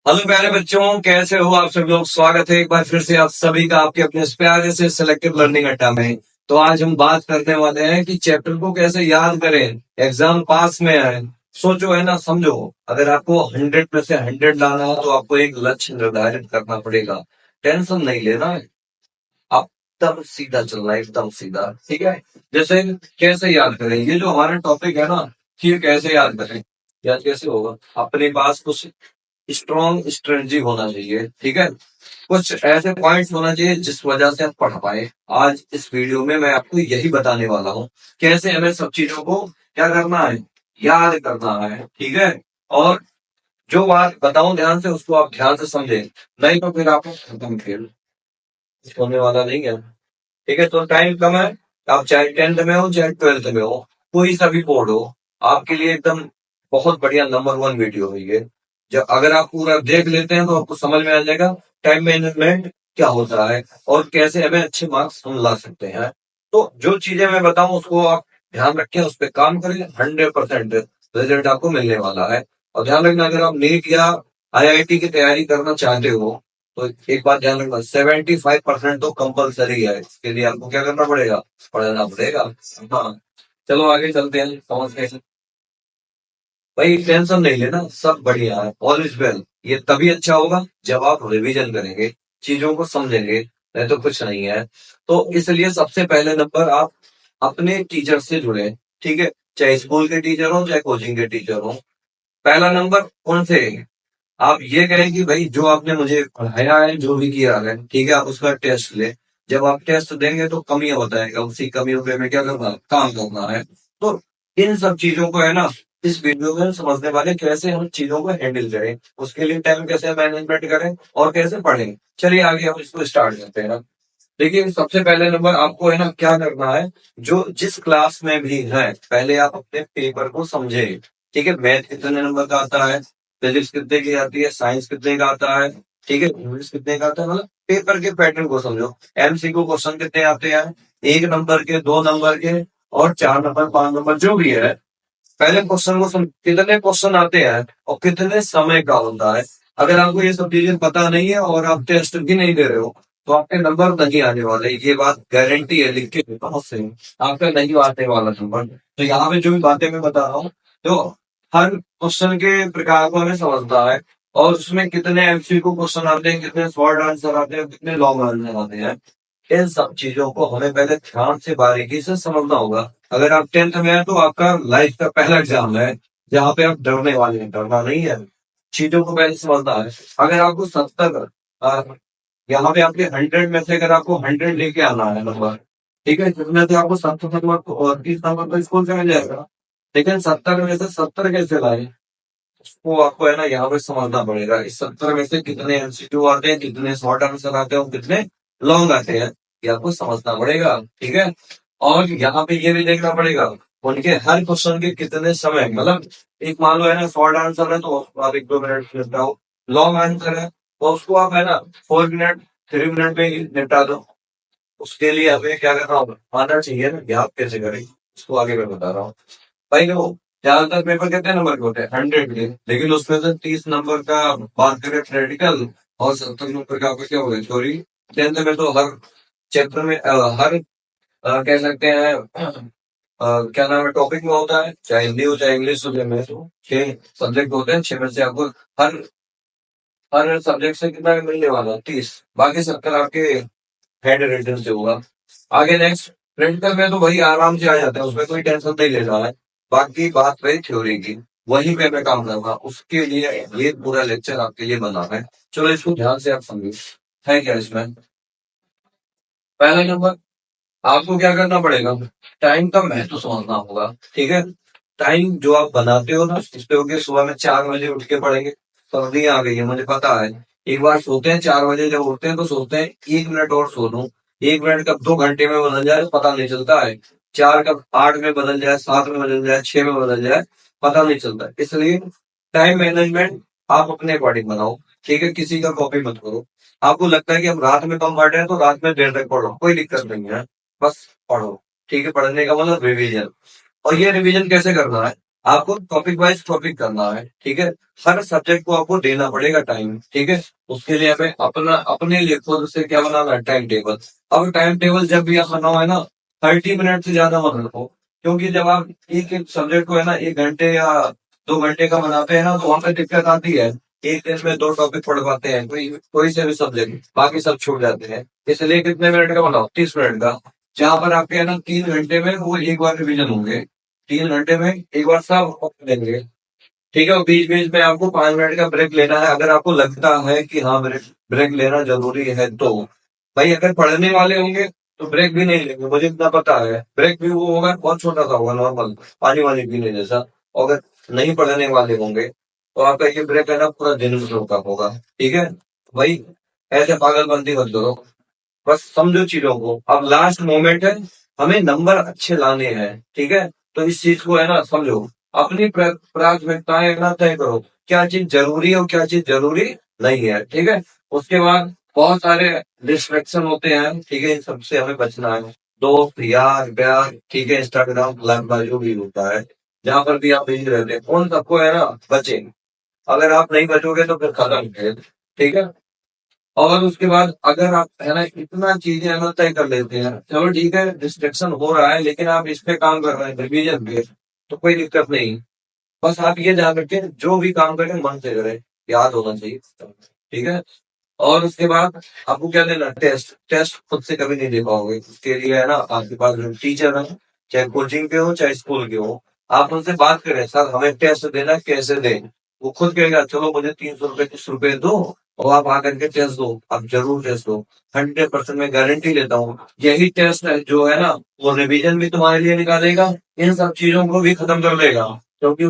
Hello प्यारे बच्चों, कैसे हो आप सब लोग। स्वागत है एक बार फिर से आप सभी का आपके अपने इस प्यारे से सिलेक्टिव लर्निंग अड्डा में। तो आज हम बात करने वाले हैं कि चैप्टर को कैसे याद करें, एग्जाम पास में आए। सोचो है ना, समझो। अगर आपको 100 में से 100 लाना है तो आपको एक लक्ष्य निर्धारित करना पड़ेगा। टेंशन नहीं लेना है, आप एकदम सीधा चलना है, एकदम सीधा। ठीक है। जैसे कैसे याद करें, ये जो हमारा टॉपिक है ना, कि ये कैसे याद करें। याद कैसे होगा, अपने पास कुछ स्ट्रॉन्ग स्ट्रेटजी होना चाहिए। ठीक है। कुछ ऐसे पॉइंट्स होना चाहिए जिस वजह से आप पढ़ पाए। आज इस वीडियो में मैं आपको यही बताने वाला हूँ, कैसे हमें सब चीजों को क्या करना है, याद करना है। ठीक है। और जो बात बताऊं ध्यान से, उसको आप ध्यान से समझे, नहीं तो फिर आपको खत्म खेल होने वाला नहीं है। ठीक है। तो टाइम कम है, आप चाहे 10th में हो चाहे 12th में हो, कोई सा भी बोर्ड हो, आपके लिए एकदम बहुत बढ़िया नंबर वन वीडियो है ये। जब अगर आप पूरा देख लेते हैं तो आपको समझ में आ जाएगा टाइम मैनेजमेंट क्या होता है और कैसे हमें अच्छे मार्क्स हम ला सकते हैं। तो जो चीजें मैं बताऊं उसको आप ध्यान रखें, उस पर काम करें, 100% रिजल्ट आपको मिलने वाला है। और ध्यान रखना, अगर आप नीट या आईआईटी की तैयारी करना चाहते हो तो एक बात ध्यान रखना, 75% तो कंपलसरी है। इसके लिए आपको क्या करना पड़ेगा, पढ़ना पड़ेगा। हाँ। चलो आगे चलते हैं, समझ गए। भाई टेंशन नहीं लेना, सब बढ़िया है, ऑल इज वेल। ये तभी अच्छा होगा जब आप रिवीजन करेंगे, चीजों को समझेंगे, नहीं तो कुछ नहीं है। तो इसलिए सबसे पहले नंबर, आप अपने टीचर से जुड़े। ठीक है। चाहे स्कूल के टीचर हो चाहे कोचिंग के टीचर हो। पहला नंबर कौन से, आप ये कहें कि भाई जो आपने मुझे पढ़ाया है, जो भी किया है, ठीक है, आप उसका टेस्ट ले। जब आप टेस्ट देंगे तो कमियां बताएगा, उसी कमियों पे हमें क्या करना है, काम करना है। तो इन सब चीजों को है ना, इस वीडियो में समझने वाले कैसे हम चीजों को हैंडल करें, उसके लिए टाइम कैसे मैनेजमेंट करें और कैसे पढ़ें। चलिए आगे हम इसको स्टार्ट करते हैं ना। देखिए सबसे पहले नंबर आपको है ना क्या करना है, जो जिस क्लास में भी है पहले आप अपने पेपर को समझे। ठीक है। मैथ कितने नंबर का आता है, फिजिक्स कितने की आती है, साइंस कितने का आता है, ठीक है, इंग्लिश कितने का आता है, मतलब पेपर के पैटर्न को समझो। एमसीक्यू क्वेश्चन कितने आते हैं, 1 नंबर के, 2 नंबर के और 4 नंबर, 5 नंबर, जो भी है। पहले क्वेश्चन को कितने क्वेश्चन आते हैं और कितने समय का होता है। अगर आपको ये सब चीजें पता नहीं है और आप टेस्ट भी नहीं दे रहे हो तो आपके नंबर नहीं आने वाले, ये बात गारंटी है, लिख के देता हूँ से आपका नहीं आने वाला नंबर। तो यहाँ पे जो भी बातें मैं बता रहा हूँ, तो हर क्वेश्चन के प्रकार को हमें समझना है और उसमें कितने एमसीक्यू क्वेश्चन आते हैं, कितने शॉर्ट आंसर आते हैं, कितने लॉन्ग आंसर आते हैं। इन सब चीजों को हमें पहले ध्यान से बारीकी से समझना होगा। अगर आप 10th में हैं तो आपका लाइफ का पहला एग्जाम है जहाँ पे आप डरने वाले हैं, डरना नहीं है, चीजों को पहले समझना है। अगर आपको 70, यहाँ पे आपके 100 में से अगर आपको 100 लेके आना है नंबर, ठीक है, जिसमें से आपको 70 नंबर और 30 नंबर तो स्कूल से मिल जाएगा, लेकिन 70 में से 70 कैसे लाए, उसको आपको है ना यहाँ पे समझना पड़ेगा। इस 70 में से कितने एमसीक्यू आते हैं, कितने शॉर्ट आंसर आते हैं और कितने लॉन्ग आते हैं, ये आपको समझना पड़ेगा। ठीक है। और यहाँ पे ये भी देखना पड़ेगा उनके हर क्वेश्चन के कितने समय, मतलब एक मान लो है ना शॉर्ट आंसर है तो आप 1-2 मिनट निपटाओ, लॉन्ग आंसर है तो उसको आप है ना 4 मिनट, 3 मिनट में ही निपटा दो। उसके लिए हमें क्या करना होगा, आना चाहिए ना कि आप कैसे करें, इसको आगे मैं बता रहा हूँ। भाई देखो, ज्यादातर पेपर कितने नंबर के होते हैं, 100 के, लेकिन उसमें से 30 नंबर का बात करें थ्योरेटिकल और 70 नंबर का आपका क्या होगा, थ्योरी। 10th में तो हर चैप्टर में हर कह सकते हैं क्या नाम है, टॉपिक में होता है, चाहे हिंदी हो चाहे इंग्लिश हो चाहे मैथ हो, 6 सब्जेक्ट होते हैं, 6 में से आपको हर हर सब्जेक्ट से कितना मिलने वाला, 30, बाकी 70 आपके हैंड रिटन से होगा। आगे नेक्स्ट, प्रैक्टिकल में तो वही आराम से आ जाता है, उसमें कोई टेंशन नहीं लेना है। बाकी बात रही थ्योरी की, वहीं पे मैं काम करूंगा, उसके लिए ये पूरा लेक्चर आपके लिए बना है। चलो इसको ध्यान से आप समझिए, है क्या इसमें। पहला नंबर, आपको क्या करना पड़ेगा, टाइम का महत्व समझना होगा। ठीक है। टाइम जो आप बनाते हो ना, इस पे होके सुबह में 4 बजे उठ के पढ़ेंगे। सर्दियां आ गई है मुझे पता है, एक बार सोते हैं 4 बजे, जब उठते हैं तो सोचते हैं 1 मिनट और सो लूं। 1 मिनट कब 2 घंटे में बदल जाए पता नहीं चलता है, 4 कब 8 में बदल जाए, 7 में बदल जाए, 6 में बदल जाए, पता नहीं चलता। इसलिए टाइम मैनेजमेंट आप अपने अकॉर्डिंग बनाओ। ठीक है। किसी का कॉपी मत करो। आपको लगता है कि हम रात में कम पढ़ रहे हैं तो रात में देर तक पढ़ो, कोई दिक्कत नहीं है, बस पढ़ो। ठीक है। पढ़ने का मतलब रिवीजन। और ये रिवीजन कैसे करना है, आपको टॉपिक वाइज टॉपिक करना है, ठीक है। हर सब्जेक्ट को आपको देना पड़ेगा टाइम, ठीक है। उसके लिए हमें अपना अपने लिए खुद से क्या बनाना है, टाइम टेबल। अब टाइम टेबल जब भी आप बनाओ है ना, 30 मिनट से ज्यादा मत रखो, क्योंकि जब आप एक एक सब्जेक्ट को है ना 1 घंटे या 2 घंटे का बनाते हैं ना, तो वहां पे दिक्कत आती है। एक दिन में 2 टॉपिक पढ़ पाते हैं, कोई कोई से भी सब्जेक्ट, बाकी सब छूट जाते हैं। इसलिए कितने मिनट का बनाओ, 30 मिनट का, जहां पर आपके है ना 3 घंटे में वो एक बार रिविजन होंगे। 3 घंटे में एक बार सब पढ़ लेंगे, ठीक है। और बीच बीच में आपको 5 मिनट का ब्रेक लेना है, अगर आपको लगता है कि हाँ ब्रेक ब्रेक लेना जरूरी है तो। भाई अगर पढ़ने वाले होंगे तो ब्रेक भी नहीं लेंगे, मुझे इतना पता है। ब्रेक भी वो होगा, बहुत छोटा सा होगा, नॉर्मल पानी वानी पीने जैसा। और अगर नहीं पढ़ने वाले होंगे तो आपका ये ब्रेक है ना पूरा दिन भर का होगा, ठीक है। भाई ऐसे पागलपंती मत करो, बस समझो चीजों को। अब लास्ट मोमेंट है, हमें नंबर अच्छे लाने हैं, ठीक है। तो इस चीज को है ना समझो, अपनी प्राथमिकताएं ना तय करो, क्या चीज जरूरी है और क्या चीज जरूरी नहीं है, ठीक है। उसके बाद बहुत सारे डिस्ट्रैक्शन होते हैं, ठीक है, इन सबसे हमें बचना है। दोस्त यार प्यार, ठीक है, इंस्टाग्राम जो भी होता है, जहां पर भी आप बिजी रहते हैं, उन सबको है ना बचे। अगर आप नहीं बचोगे तो फिर खत्म है, ठीक है। और उसके बाद अगर आप है ना इतना चीजें है ना तय कर लेते हैं, चलो ठीक है डिस्ट्रक्शन हो रहा है लेकिन आप इस पे काम कर रहे हैं रिवीजन पे, तो कोई दिक्कत नहीं। बस आप ये ध्यान रखें, जो भी काम करें मन से करें, याद होना चाहिए, ठीक है। और उसके बाद आपको क्या देना, टेस्ट। टेस्ट खुद से कभी नहीं दे पाओगे, उसके लिए है ना आपके पास जो टीचर है, चाहे कोचिंग के हो चाहे स्कूल के हो, आप उनसे बात करें, सर हमें टेस्ट देना कैसे दें। वो खुद कहेगा चलो मुझे 300 रुपए 30 रुपए दो, और आप आकर के टेस्ट दो, आप जरूर टेस्ट दो। 100% मैं गारंटी लेता हूँ, यही टेस्ट है जो है ना वो रिवीजन भी तुम्हारे लिए निकालेगा, इन सब चीजों को भी खत्म कर देगा। क्योंकि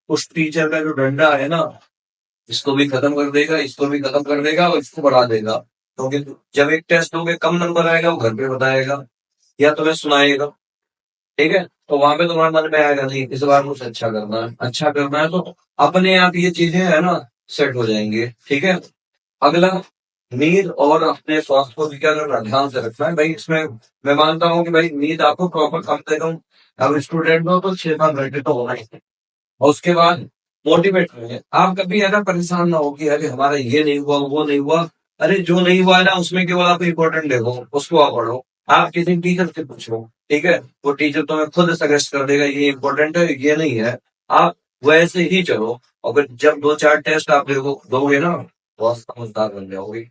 उस टीचर का जो डंडा है ना, इसको भी खत्म कर देगा, इसको भी खत्म कर देगा और इसको बढ़ा देगा। क्योंकि जब एक टेस्ट होगे कम नंबर आएगा, वो घर पे बताएगा या तुम्हें सुनाएगा, ठीक है। तो वहां पे तुम्हारे मन में आएगा नहीं इस बार मुझे अच्छा करना है, अच्छा करना है, तो अपने आप ये चीजें है ना सेट हो जाएंगे, ठीक है। अगला, नींद और अपने स्वास्थ्य को भी क्या करना, ध्यान से रखना है भाई। इसमें मैं मानता हूँ कि भाई नींद आपको प्रॉपर कम से कम, अब स्टूडेंट हो तो 6-7 घंटे तो होना ही है। और उसके बाद मोटिवेट रहे, आप कभी अगर परेशान ना हो कि अरे हमारा ये नहीं हुआ वो नहीं हुआ। अरे जो नहीं हुआ है ना उसमें केवल आप इम्पोर्टेंट देखो, उसको आप पढ़ो। आप किसी टीचर से पूछो, ठीक है, वो टीचर तुम्हें खुद सजेस्ट कर देगा ये इम्पोर्टेंट है ये नहीं है। आप वैसे ही चलो, और फिर जब 2-4 टेस्ट आप देखो दोगे ना, बहुत समझदार बन जाओगे,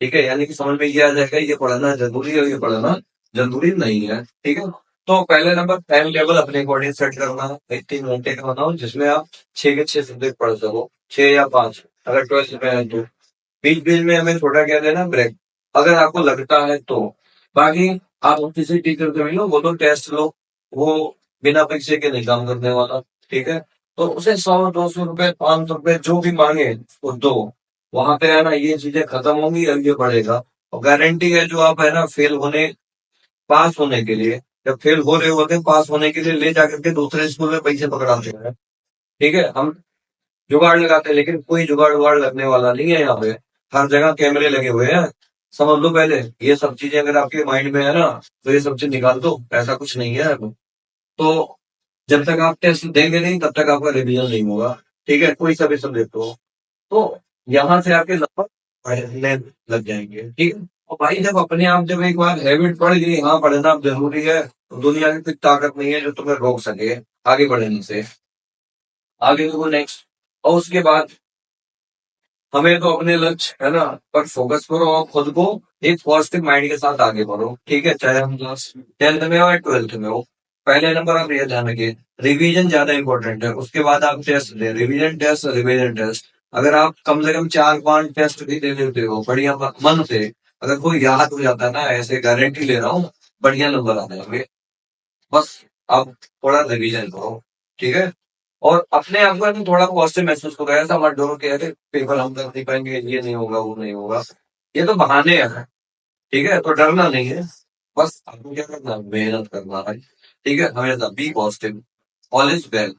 ठीक है। यानी कि समझ में ये आ जाएगा ये पढ़ना जरूरी है ये पढ़ना जरूरी नहीं है, ठीक है। तो पहले नंबर, टाइम टेबल अपने अकॉर्डिंग सेट करना है, 3 घंटे का बनाओ जिसमें आप 6 के 6 सब्जेक्ट पढ़ सको, 6 या 5, अगर 12th में है तो। बीच बीच में हमें छोटा क्या देना, ब्रेक, अगर आपको लगता है तो। बाकी आप किसी टीचर से मिलो, वो तो टेस्ट लो, वो बिना पैसे के नहीं काम करने वाला, ठीक है। तो उसे 100-200 रुपए 500 रुपए जो भी मांगे वो दो, वहां पे है ना ये चीजें खत्म होंगी और ये बढ़ेगा। और गारंटी है जो आप है ना फेल होने, पास होने के लिए, जब फेल हो रहे होते हैं पास होने के लिए ले जाकर के दूसरे स्कूल में पैसे पकड़ाते हैं, ठीक है। हम जुगाड़ लगाते हैं लेकिन कोई जुगाड़ उगाड़ लगने वाला नहीं है यहाँ पे। हर जगह कैमरे लगे हुए हैं, समझ लो पहले। ये सब चीजें अगर आपके माइंड में है ना तो ये सब चीज निकाल दो, ऐसा कुछ नहीं है। तो जब तक आप टेस्ट देंगे नहीं तब तक आपका रिवीजन नहीं होगा, ठीक है, कोई सा भी सब्जेक्ट हो। तो यहाँ से आपके नंबर बढ़ने लग जाएंगे, ठीक है। और भाई जब अपने आप जब एक बार हैबिट पड़ गई, हाँ पढ़ना जरूरी है, तो दुनिया की कोई ताकत नहीं है जो तुम्हें रोक सके आगे बढ़ने से। आगे देखो नेक्स्ट, और उसके बाद हमें तो अपने लक्ष्य है ना पर फोकस करो और खुद को एक पॉजिटिव माइंड के साथ आगे बढ़ो, ठीक है, चाहे हम क्लास 10th में हो या 12th में हो। पहले नंबर आप ये ध्यान रखिए, रिवीजन ज्यादा इंपॉर्टेंट है, उसके बाद आप टेस्ट दे, रिवीजन टेस्ट रिवीजन टेस्ट। अगर आप कम से कम 4-5 टेस्ट भी दे देते हो बढ़िया मन से, अगर कोई याद हो जाता है ना, ऐसे गारंटी ले रहा हूँ बढ़िया नंबर आ जाएंगे। बस आप थोड़ा रिवीजन करो, ठीक है। और अपने आप को ना थोड़ा पॉजिटिव महसूस करो, ऐसा मत डरो कि अरे पेपर हम कर नहीं पाएंगे, ये नहीं होगा वो नहीं होगा, ये तो बहाने हैं, ठीक है। तो डरना नहीं है, बस आपको क्या करना है, मेहनत करना है, ठीक है। हमेशा be positive, all is well.